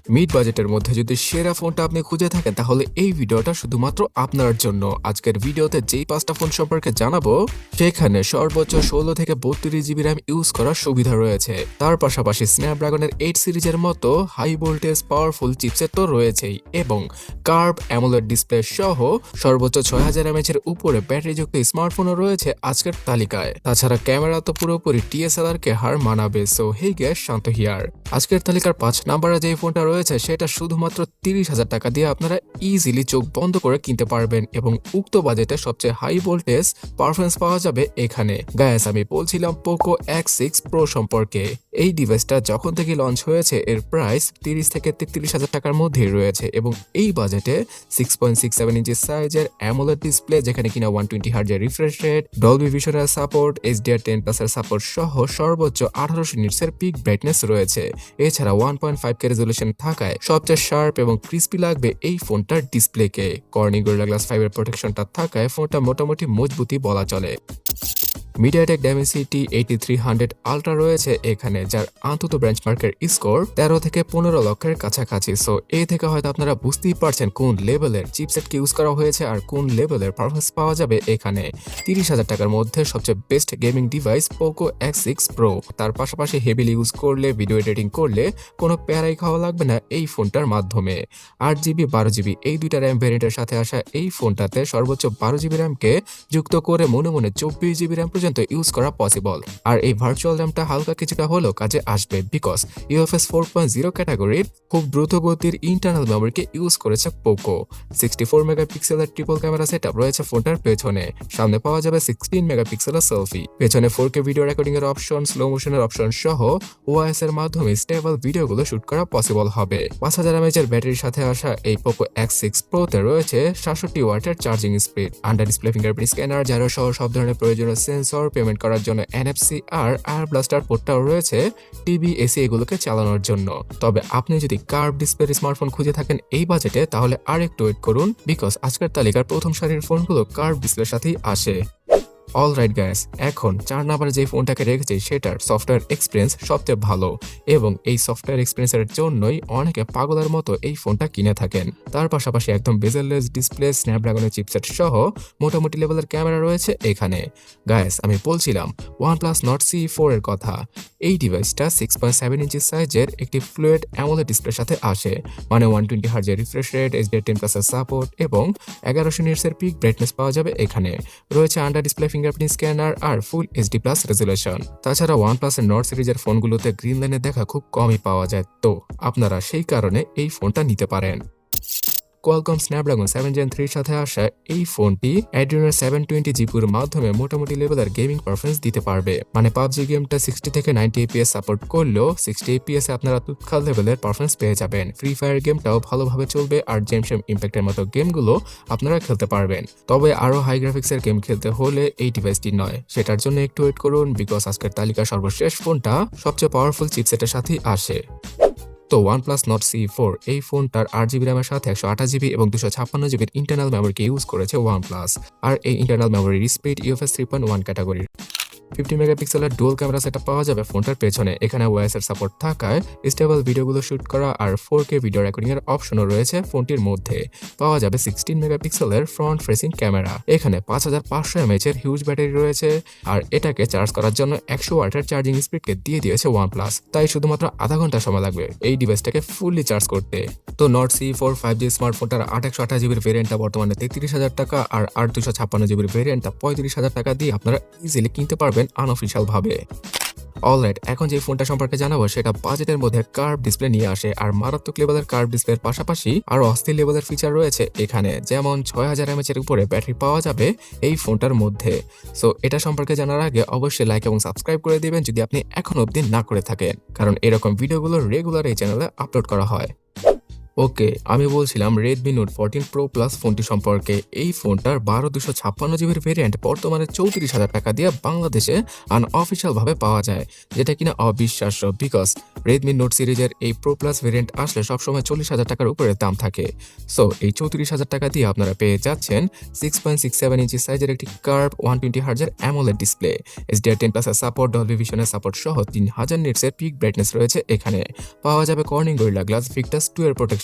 Mid বাজেটের মধ্যে যদি সেরা ফোনটা আপনি খুঁজে থাকেন তাহলে এই ভিডিওটা শুধুমাত্র আপনার জন্য। আজকের ভিডিওতে যেই 5টা ফোন সম্পর্কে জানাবো সেখানে সর্বোচ্চ 16 থেকে 32 জিবি র্যাম ইউজ করার সুবিধা রয়েছে। তার পাশাপাশি স্ন্যাপড্রাগনের 8 সিরিজের মতো হাই ভোল্টেজ পাওয়ারফুল চিপসেট তো রয়েছেই, এবং কার্ভ অ্যামোলেড ডিসপ্লে সহ সর্বোচ্চ 6000 mAh এর উপরে ব্যাটারিযুক্ত স্মার্টফোনও রয়েছে আজকের তালিকায়। তাছাড়া ক্যামেরা তো পুরোপুরি DSLR কে হার মানাবে। So hey guys, Shanto here. আজকের তালিকার 5 নম্বরে যে ফোনটা রয়েছে সেটা শুধুমাত্র 30,000 টাকা দিয়ে আপনারা ইজিলি চোখ বন্ধ করে কিনতে পারবেন, এবং উক্ত বাজেটে সবচেয়ে হাই ভোল্টেজ পারফরমেন্স পাওয়া যাবে এখানে। গাইস, আমি বলছিলাম পোকো X6 Pro সম্পর্কে। এই ডিভাইসটা যখন থেকে লঞ্চ হয়েছে এর প্রাইস 30 থেকে 33,000 টাকার মধ্যেই রয়েছে, এবং এই বাজেটে 6.67 ইঞ্চি সাইজের অ্যামোলেড ডিসপ্লে, যেখানে কিনা 120 হার্জের রিফ্রেশ রেট, ডলবি ভিশনের সাপোর্ট, HDR10+ এর সাপোর্ট সহ সর্বোচ্চ 1800 নিটসের পিক ব্রাইটনেস রয়েছে। এছাড়া 1.5K রেজলিউশন থাকায় সবচেয়ে শার্প এবং ক্রিস্পি লাগবে এই ফোনটার ডিসপ্লেকে। কর্নিং গরিলা গ্লাস 5 এর প্রোটেকশনটা থাকায় ফোনটা মোটামুটি মজবুতই বলা চলে। মিডিয়াটেক ডাইমেনসিটি 8300 আলট্রা রয়েছে এখানে, যার আন্তত বেঞ্চমার্কের স্কোর 13 থেকে 15 লক্ষের কাছাকাছি। সো এ থেকে হয়তো আপনারা বুঝতেই পারছেন কোন লেভেলের চিপসেটকে ইউজ করা হয়েছে আর কোন লেভেলের পারফরমেন্স পাওয়া যাবে এখানে। 30,000 টাকার মধ্যে সবচেয়ে best gaming device Poco X6 Pro। তার পাশাপাশি হেভিলি ইউজ করলে, ভিডিও এডিটিং করলে কোনো প্যারাই খাওয়া লাগবে না এই ফোনটার মাধ্যমে। 8GB 12GB এই দুইটা র্যাম ভ্যারিয়েন্টের সাথে আসা এই ফোনটাতে সর্বোচ্চ 12GB র্যামকে যুক্ত করে মনে মনে 24GB র্যাম ইউজ করা পসিবল। আর এই ভার্চুয়াল র্যামটা হালকা কিছুটা হলেও কাজে আসবে, বিকজ UFS 4.0 ক্যাটাগরির খুব দ্রুত গতির ইন্টারনাল মেমোরিকে ইউজ করেছে পোকো। 64 মেগাপিক্সেলের ট্রিপল ক্যামেরা সেটআপ রয়েছে ফোনটার পেছনে। সামনে পাওয়া যাবে 16 মেগাপিক্সেলের সেলফি। পেছনে 4K ভিডিও রেকর্ডিং এর অপশন, স্লো মোশনের অপশন সহ OIS এর মাধ্যমে স্টেবল ভিডিওগুলো শুট করা পসিবল হবে। 5000 mAh এর ব্যাটারির সাথে আসা এই পোকো X6 Pro তে রয়েছে 67 ওয়াটের charging speed, under display fingerprint scanner, gyro সহ সব ধরনের প্রয়োজনীয় সেন্সর, পেমেন্ট করার জন্য NFC আর আয়ার ব্লাস্টার পোর্টটাও রয়েছে টিভি, এসি এগুলোকে চালানোর জন্য। তবে আপনি যদি কার্ভ ডিসপ্লের স্মার্টফোন খুঁজে থাকেন এই বাজেটে তাহলে আরেকটু ওয়েট করুন, বিকজ আজকের তালিকার প্রথম সারির ফোনগুলো কার্ভ ডিসপ্লের সাথেই আসে। অলরাইট গাইস, এখন 4 নম্বরে যে ফোনটাকে রেখেছি সেটার সফটওয়্যার এক্সপিরিয়েন্স সবচেয়ে ভালো, এবং এই সফটওয়্যার এক্সপিরিয়েন্সের জন্যই অনেকে পাগলের মতো এই ফোনটা কিনে থাকেন। তার পাশাপাশি একদম বেজেললেস ডিসপ্লে, স্ন্যাপড্রাগনের চিপসেট সহ মোটামুটি লেভেলের ক্যামেরা রয়েছে এখানে। গাইস, আমি বলছিলাম OnePlus Nord CE4 এর কথা। এই ডিভাইসটা 6.7 ইঞ্চি সাইজের একটি ফ্লুয়েড অ্যামোলেড ডিসপ্লের সাথে আসে, মানে 120 হার্জের রিফ্রেশ রেট, HDR10+ এর সাপোর্ট এবং 1100 নিটসের পিক ব্রাইটনেস পাওয়া যাবে এখানে। রয়েছে আন্ডার ডিসপ্লে ফিঙ্গারপ্রিন্ট স্ক্যানার আর ফুল HD+ রেজলিউশন। তাছাড়া OnePlus এর নর্ড সিরিজের ফোনগুলোতে গ্রিন লাইনে দেখা খুব কমই পাওয়া যায়, তো আপনারা সেই কারণে এই ফোনটা নিতে পারেন। কোয়ালকম স্ন্যাপড্রাগন 7 Gen 3 সাথে আসা এই ফোনটি Adreno 720 GPUর মাধ্যমে মোটামুটি লেভেলের গেমিং পারফরমেন্স দিতে পারবে। মানে PUBG গেমটা 60 থেকে 90 FPS সাপোর্ট করলেও 60 FPS এ আপনারা তুৎকাল লেভেলের পারফরমেন্স পেয়ে যাবেন। ফ্রি ফায়ার গেমটাও ভালোভাবে চলবে, আর জেমশেম ইম্প্যাক্টের মতো গেমগুলো আপনারা খেলতে পারবেন। তবে আরো হাই গ্রাফিক্সের গেম খেলতে হলে এই ডিভাইসটি নয়, সেটার জন্য একটু ওয়েট করুন, বিকজ আজকের তালিকার সর্বশেষ ফোনটা সবচেয়ে পাওয়ারফুল চিপসেটের সাথেই আসে। তো OnePlus Nord CE4 এই ফোনটার 8GB র্যামের সাথে 128GB এবং 256GB ইন্টারনাল মেমোরিকে ইউজ করেছে OnePlus, আর এই ইন্টারনাল মেমোরির স্পিড UFS 3.1 ক্যাটাগরির। 50 মেগাপিক্সেলের ডুয়াল ক্যামেরা সেটআপ পাওয়া যাবে ফোনটার পেছনে। এখানে OIS এর সাপোর্ট থাকায় স্টেবল ভিডিওগুলো শুট করা আর 4K ভিডিও রেকর্ডিং এর অপশনও রয়েছে ফোনটির মধ্যে। পাওয়া যাবে 16 মেগাপিক্সেলের ফ্রন্ট ফেসিং ক্যামেরা। এখানে 5500 mAh এর হিউজ ব্যাটারি রয়েছে, আর এটাকে চার্জ করার জন্য 100 ওয়াটের চার্জিং স্পিডকে দিয়ে দিয়েছে OnePlus। তাই শুধুমাত্র আধা ঘন্টা সময় লাগবে এই ডিভাইসটাকে ফুললি চার্জ করতে। তো Nord CE4 5G স্মার্টফোনটার 828GB ভেরিয়েন্টটা বর্তমানে 33,000 টাকা, আর 256GB ভেরিয়েন্টটা 35,000 টাকা দিয়ে আপনারা ইজিলি কিনতে পারবেন আনঅফিশিয়াল ভাবে। অলরাইট, এখন যে ফোনটা সম্পর্কে জানাবো সেটা বাজেটের মধ্যে কার্ভ ডিসপ্লে নিয়ে আসে, আর মারাত্মক লেভেলের কার্ভ ডিসপ্লের পাশাপাশি আরো অস্থির লেভেলের ফিচার রয়েছে এখানে, যেমন 6000 mAh এর উপরে ব্যাটারি পাওয়া যাবে এই ফোনটার মধ্যে। সো এটা সম্পর্কে জানার আগে অবশ্যই লাইক এবং সাবস্ক্রাইব করে দিবেন যদি আপনি এখনো অবধি না করে থাকেন, কারণ এরকম ভিডিওগুলো রেগুলার এই চ্যানেলে আপলোড করা হয়। ওকে, আমি বলছিলাম Redmi Note 14 Pro Plus ফোনটি সম্পর্কে। এই ফোনটার 12 জিবির ভেরিয়েন্ট বর্তমানে 34,000 টাকা দিয়ে বাংলাদেশে আনঅফিশিয়াল ভাবে পাওয়া যায়, যেটা কিনা অবিশ্বাস্য। বিকজ Redmi Note সিরিজের এই Pro Plus ভেরিয়েন্ট আসলে সবসময় 40,000 টাকার উপরে দাম থাকে। সো এই 34,000 টাকা দিয়ে আপনারা পেয়ে যাচ্ছেন 6.67 ইঞ্চি সাইজের একটি কার্ভ 120 হার্জের AMOLED display, HDR10 plus support, Dolby ভিশনের সাপোর্ট সহ 3000 নিটসের পিক ব্রাইটনেস রয়েছে এখানে। পাওয়া যাবে কর্নিং গরিলা গ্লাস ভিক্টাস 2 এর প্রোটেকশন,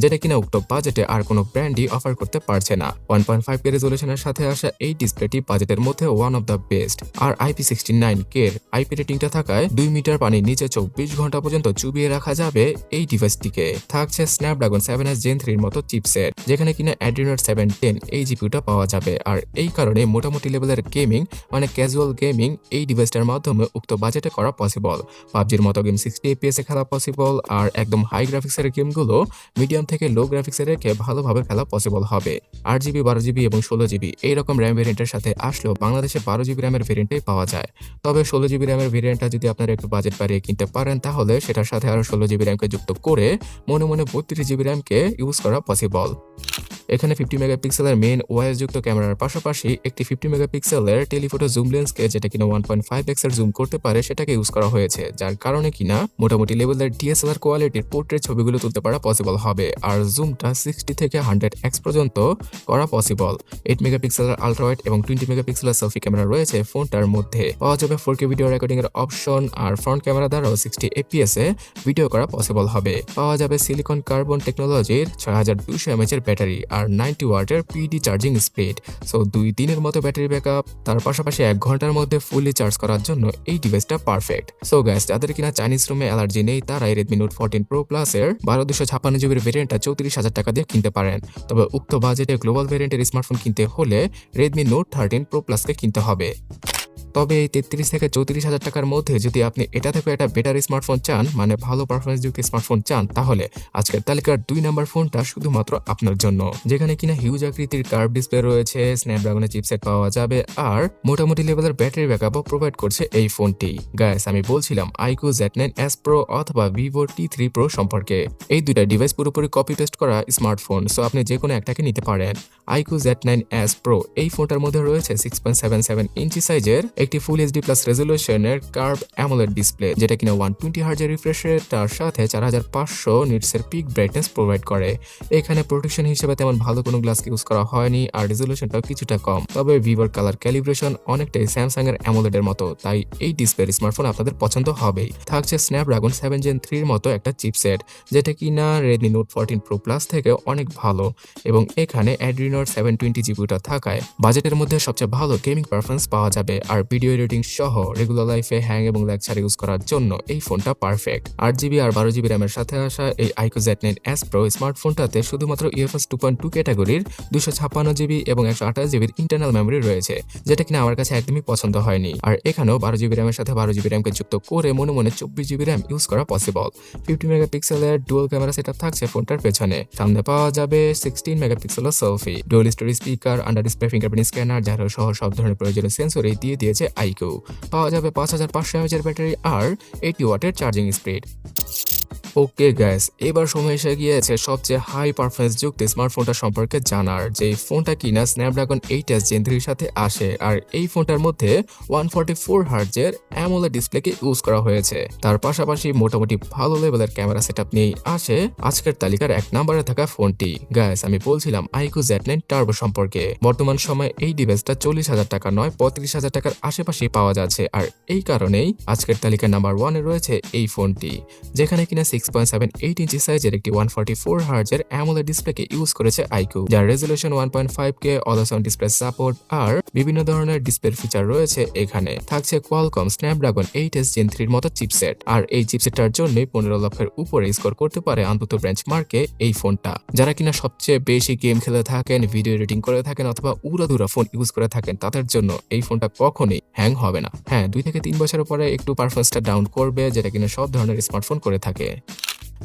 যেটা কিনা উক্ত বাজেটে আর কোনো ব্র্যান্ডই অফার করতে পারছে না। 1.5K রেজোলিউশনের সাথে আসা এই ডিসপ্লেটি বাজেটের মধ্যে ওয়ান অফ দ্য বেস্ট। আর IP69K এর আইপি রেটিংটা থাকায় 2 মিটার পানির নিচে 24 ঘন্টা পর্যন্ত চুবিয়ে রাখা যাবে এই ডিভাইসটিকে। থাকছে স্ন্যাপড্রাগন 7S Gen 3 এর মতো চিপসেট, যেখানে কিনা Adreno 710 এই জিপিউটা পাওয়া যাবে। আর এই কারণে মোটামুটি লেভেলের গেমিং মানে ক্যাজুয়াল গেমিং এই ডিভাইসটার মাধ্যমে উক্ত বাজেটে করা পসিবল। পাবজির মতো গেম 60 FPS এ খেলা পসিবল, আর একদম হাই গ্রাফিক্সের গেমগুলো মিডিয়াম থেকে লো গ্রাফিক্সে রেখে ভালোভাবে খেলা পসিবল হবে। 8GB, 12GB এবং 16GB এইরকম র্যাম ভেরিয়েন্টের সাথে আসলেও বাংলাদেশে 12GB র্যামের ভেরিয়েন্টেই পাওয়া যায়। তবে 16GB র্যামের ভেরিয়েন্টটা যদি আপনারা একটু বাজেট বাড়িয়ে কিনতে পারেন, তাহলে সেটার সাথে আরও 16GB র্যামকে যুক্ত করে মনে মনে 32GB র্যামকে ইউজ করা পসিবল। এখানে 50 মেগাপিক্সেলের মেইন ওয়াইস যুক্ত ক্যামেরার পাশাপাশি একটি 50 মেগাপিক্সেলের টেলিফোটো জুম লেন্সকে, যেটা কিনা 1.5x এর জুম করতে পারে, সেটাকে ইউজ করা হয়েছে, যার কারণে কিনা মোটামুটি লেভেলের DSLR কোয়ালিটির পোর্ট্রেট ছবিগুলো তুলতে পারা পসিবল হবে। আর জুমটা 60 থেকে 100x পর্যন্ত করা পসিবল। 8 মেগাপিক্সেলের আলট্রা ওয়াইড এবং 20 মেগাপিক্সেলের সেলফি ক্যামেরা রয়েছে ফোনটার মধ্যে। পাওয়া যাবে 4K ভিডিও রেকর্ডিং এর অপশন, আর ফ্রন্ট ক্যামেরা দ্বারাও 60 FPS এ ভিডিও করা পসিবল হবে। পাওয়া যাবে সিলিকন কার্বন টেকনোলজির 6200 mAh এর ব্যাটারি আর 90 ওয়াটের PD চার্জিং স্পিড। সো 2 দিনের মতো ব্যাটারি ব্যাকআপ, তার পাশাপাশি 1 ঘন্টার মধ্যে ফুললি চার্জ করার জন্য এই ডিভাইসটা পারফেক্ট। সো গাইস, যাদের কিনা চাইনিজ রুমে অ্যালার্জি নেই, তারাই Redmi Note 14 Pro Plus এর 12256GB ভেরিয়েন্টটা 34,000 টাকা দিয়ে কিনতে পারেন। তবে উক্ত বাজেটে গ্লোবাল ভেরিয়েন্টের স্মার্টফোন কিনতে হলে Redmi Note 13 Pro Plus কে কিনতে হবে। তবে এই 33 থেকে 34,000 টাকার মধ্যে যদি আপনি এটা থেকে একটা বেটার স্মার্টফোন চান, মানে ভালো পারফরমেন্স যুক্ত স্মার্টফোন চান, তাহলে আজকের তালিকার 2 নাম্বার ফোনটা শুধুমাত্র আপনার জন্য। যেখানে কিনা হিউজ আকৃতির কার্ভ ডিসপ্লে রয়েছে, স্ন্যাপড্রাগনের চিপসেট পাওয়া যাবে, আর মোটামুটি লেভেলের ব্যাটারি ব্যাকআপও প্রোভাইড করছে এই ফোনটি। গাইস, আমি বলছিলাম iQOO Z9s Pro অথবা vivo T3 Pro সম্পর্কে। এই দুইটা ডিভাইস পুরোপুরি কপি পেস্ট করা স্মার্টফোন, সো আপনি যে কোনো একটাকে নিতে পারেন। iQOO Z9s Pro এই ফোনটার মধ্যে রয়েছে 6.77 ইঞ্চি সাইজের একটি ফুল এইচডি প্লাস রেজোলিউশনের কার্ভ AMOLED ডিসপ্লে, যেটা কিনা 120 হার্জের রিফ্রেশ রেট, তার সাথে 4500 নিটসের পিক ব্রাইটনেস প্রোভাইড করে। এখানে প্রোটেকশন হিসেবে তেমন ভালো কোনো গ্লাস ইউজ করা হয়নি, আর রেজোলিউশনটাও কিছুটা কম। তবে ভিভোর কালার ক্যালিব্রেশন অনেকটাই স্যামসাং এর AMOLED এর মতো, তাই এই ডিসপ্লের স্মার্টফোন আপনাদের পছন্দ হবেই। থাকছে স্ন্যাপড্রাগন 7 Gen 3 এর মতো একটা চিপসেট, যেটা কিনা Redmi Note 14 Pro Plus থেকে অনেক ভালো, এবং এখানে Adreno 720 জিপিউটা থাকায় বাজেটের মধ্যে সবচেয়ে ভালো গেমিং পারফরমেন্স পাওয়া যাবে। আর ভিডিও এডিটিং সহ রেগুলার লাইফে হ্যাং এবং ল্যাগ ছাড়া ইউজ করার জন্য এই ফোনটা পারফেক্ট। 8GB আর 12GB র্যামের সাথে আসা এই iQOO Z9s Pro স্মার্টফোনটাতে শুধুমাত্র UFS 2.2 ক্যাটাগরির 256GB এবং 128GB ইন্টারনাল মেমোরি রয়েছে, যেটা কিনা আমার কাছে একদমই পছন্দ হয়নি। আর এখানেও 12GB র্যামের সাথে 12GB র্যামকে যুক্ত করে মনে মনে 24GB র্যাম ইউজ করা পসিবল। 50 মেগাপিক্সেলের ডুয়াল ক্যামেরা সেটআপ থাকছে ফোনটার পেছনে। সামনে পাওয়া যাবে 16 মেগাপিক্সেলের selfie, dual story speaker, under display fingerprint scanner, যারা সহ সব ধরনের প্রয়োজনীয় সেন্সরই দিয়ে দিয়েছে iQOO। পাওয়া যাবে 5500 mAh এর ব্যাটারি আর 80 ওয়াটের চার্জিং স্পিড। ওকে গাইস, এবার সময় এসে গিয়েছে সবচেয়ে হাই পারফরমেন্স যুক্ত স্মার্টফোনটা সম্পর্কে জানার, যে ফোনটা কিনা স্ন্যাপড্রাগন 8s Gen 3 এর সাথে আসে। আর এই ফোনটার মধ্যে 144 হার্জের AMOLED ডিসপ্লেকে ইউজ করা হয়েছে। তার পাশাপাশি মোটামুটি ভালো লেভেলের ক্যামেরা সেটআপ নিয়েই আসে আজকের তালিকার 1 নম্বরে থাকা ফোনটি। গাইস, আমি বলছিলাম iQOO Z9 Turbo সম্পর্কে। বর্তমান সময়ে এই ডিভাইসটা 40,000 টাকা নয় 35,000 টাকার আশেপাশেই পাওয়া যাচ্ছে, আর এই কারণেই আজকের তালিকার নাম্বার 1 এ রয়েছে এই ফোনটি, যেখানে কিনা 6.78 ইঞ্চি সাইজের একটি 144 হার্জের AMOLED ডিসপ্লেকে ইউজ করেছে iQOO, যার রেজোলিউশন 1.5K, always on display support, আর বিভিন্ন ধরনের ডিসপ্লে ফিচার রয়েছে এখানে। থাকছে কোয়ালকম স্ন্যাপড্রাগন 8s Gen 3 এর মতো চিপসেট, আর এই চিপসেটটার জন্যই 15 লক্ষের উপরে স্কোর করতে পারে অন্তত বেঞ্চমার্কে এই ফোনটা। যারা কিনা সবচেয়ে বেশি গেম খেলে থাকেন, ভিডিও এডিটিং করে থাকেন অথবা উড়াধুরা ফোন ইউজ করে থাকেন, তাদের জন্য এই ফোনটা কখনোই হ্যাং হবে না। হ্যাঁ, 2 থেকে 3 বছরের পরে একটু পারফরমেন্সটা ডাউন করবে, যেটা কিনা সব ধরনের স্মার্টফোন করে থাকে।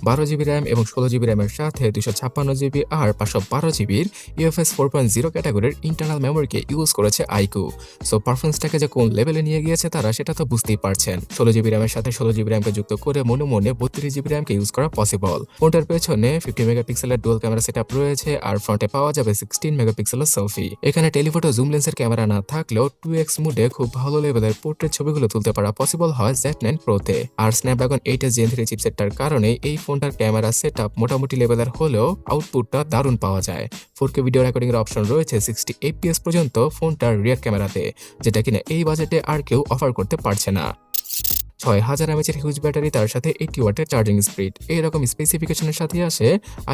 12GB র্যাম এবং 16GB র্যামের সাথে 256GB আর 512GBর UFS 4.0 ক্যাটাগরির ইন্টারনাল মেমোরিকে ইউজ করেছে iqoo। সো পারফরমেন্সটাকে যে কোন লেভেলে নিয়ে গিয়েছে তারা সেটা তো বুঝতেই পারছেন। 16GB র্যামের সাথে 16GB র্যামকে যুক্ত করে মনে মনে 32GB র্যামকে ইউজ করা পসিবল। ফোনটার পেছনে 50 মেগাপিক্সেলের ডুয়াল ক্যামেরা সেটআপ রয়েছে আর ফ্রন্টে পাওয়া যাবে 16 মেগাপিক্সেলের সেলফি। এখানে টেলিফটো জুম লেন্সের ক্যামেরা না থাকলেও 2x মোডে খুব ভালো লেভেলের পোর্ট্রেট ছবিগুলো তুলতে পারা পসিবল হয় Z9 Proতে। আর স্ন্যাপড্রাগন 8s Gen 3 চিপসেটটার কারণে এই ফোনটার ক্যামেরা সেটআপ মোটামুটি লেভেলের হলেও আউটপুটটা দারুণ পাওয়া যায়। 4K ভিডিও রেকর্ডিং এর অপশন রয়েছে 60 fps পর্যন্ত ফোনটার রিয়ার ক্যামেরাতে, যেটা কিনা এই বাজেটে আর কেউ অফার করতে পারছে না। 6000 mAh হিউজ ব্যাটারি, তার সাথে 80 ওয়াটের চার্জিং স্পিড, এইরকম স্পেসিফিকেশনের সাথে আসে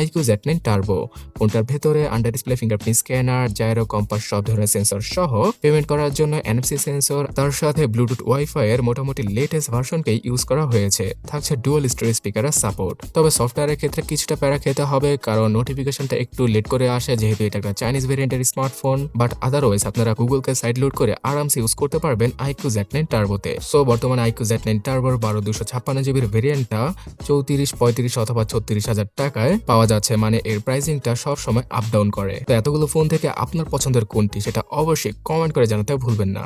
iqoo Z9 Turbo। ফোনটার ভেতরে under display fingerprint scanner, gyro compass সব ধরনের সেন্সর সহ পেমেন্ট করার জন্য NFC সেন্সর, তার সাথে ব্লুটুথ ওয়াইফাই এর মোটামুটি লেটেস্ট ভার্সনকেই ইউজ করা হয়েছে। থাকছে ডুয়াল স্টোরেজ স্পিকারের সাপোর্ট। তবে সফটওয়্যারের ক্ষেত্রে কিছুটা প্যারা খেতে হবে, কারণ নোটিফিকেশনটা একটু লেট করে আসে যেহেতু এটা একটা চাইনিজ ভেরিয়েন্টের স্মার্টফোন। বাট আদারওয়াইজ আপনারা গুগলকে সাইড লোড করে আরামসে ইউজ করতে পারবেন iqoo Z9 Turboতে। সো বর্তমানে iqoo Z9 Turboর 12/256GB ভেরিয়েন্টটা 34, 35 অথবা 36,000 টাকায় পাওয়া যাচ্ছে, মানে এর প্রাইসিংটা সব সময় আপ ডাউন করে। তো এতগুলো ফোন থেকে আপনার পছন্দের কোনটি সেটা অবশ্যই কমেন্ট করে জানাতে ভুলবেন না।